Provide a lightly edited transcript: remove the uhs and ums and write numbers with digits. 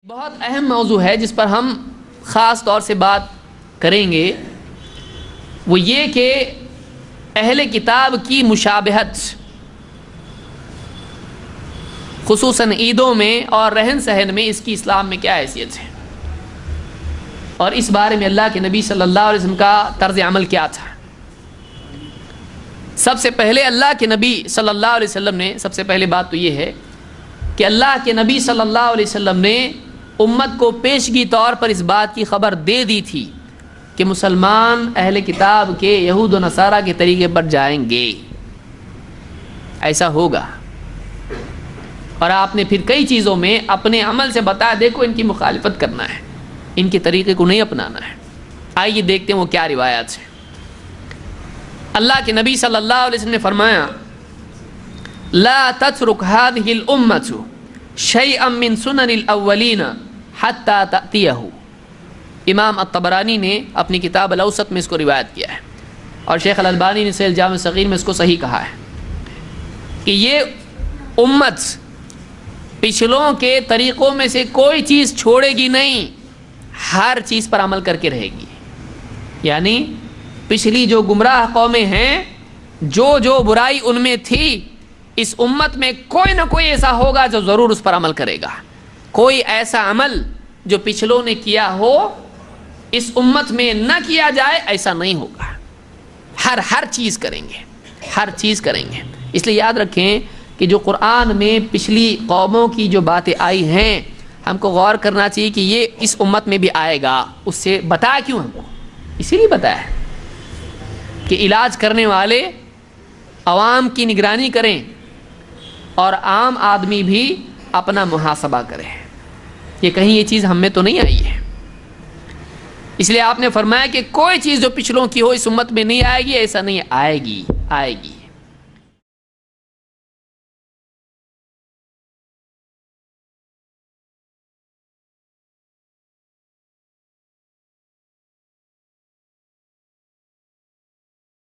بہت اہم موضوع ہے جس پر ہم خاص طور سے بات کریں گے، وہ یہ کہ اہل کتاب کی مشابہت خصوصاً عیدوں میں اور رہن سہن میں اس کی اسلام میں کیا حیثیت ہے، اور اس بارے میں اللہ کے نبی صلی اللہ علیہ وسلم کا طرز عمل کیا تھا۔ سب سے پہلے اللہ کے نبی صلی اللہ علیہ وسلم نے، سب سے پہلے بات تو یہ ہے کہ اللہ کے نبی صلی اللہ علیہ وسلم نے امت کو پیشگی طور پر اس بات کی خبر دے دی تھی کہ مسلمان اہل کتاب کے یہود و نصارہ کے طریقے پر جائیں گے، ایسا ہوگا۔ اور آپ نے پھر کئی چیزوں میں اپنے عمل سے بتایا، دیکھو ان کی مخالفت کرنا ہے، ان کے طریقے کو نہیں اپنانا ہے۔ آئیے دیکھتے ہیں وہ کیا روایات ہیں۔ اللہ کے نبی صلی اللہ علیہ وسلم نے فرمایا، لا تترک هذه الامة شيئا من سنن الاولین حتى تأتیہ۔ امام الطبرانی نے اپنی کتاب الاوسط میں اس کو روایت کیا ہے، اور شیخ الالبانی نے صحیح الجامع الصغیر میں اس کو صحیح کہا ہے کہ یہ امت پچھلوں کے طریقوں میں سے کوئی چیز چھوڑے گی نہیں، ہر چیز پر عمل کر کے رہے گی۔ یعنی پچھلی جو گمراہ قومیں ہیں، جو برائی ان میں تھی، اس امت میں کوئی نہ کوئی ایسا ہوگا جو ضرور اس پر عمل کرے گا۔ کوئی ایسا عمل جو پچھلوں نے کیا ہو اس امت میں نہ کیا جائے، ایسا نہیں ہوگا۔ ہر چیز کریں گے، ہر چیز کریں گے۔ اس لیے یاد رکھیں کہ جو قرآن میں پچھلی قوموں کی جو باتیں آئی ہیں، ہم کو غور کرنا چاہیے کہ یہ اس امت میں بھی آئے گا۔ اس سے بتایا کیوں ہم کو؟ اسی لیے بتایا ہے کہ علاج کرنے والے عوام کی نگرانی کریں اور عام آدمی بھی اپنا محاسبہ کرے۔ یہ کہیں یہ چیز ہم میں تو نہیں آئی ہے، اس لیے آپ نے فرمایا کہ کوئی چیز جو پچھلوں کی ہو اس امت میں نہیں آئے گی، ایسا نہیں، آئے گی، آئے گی۔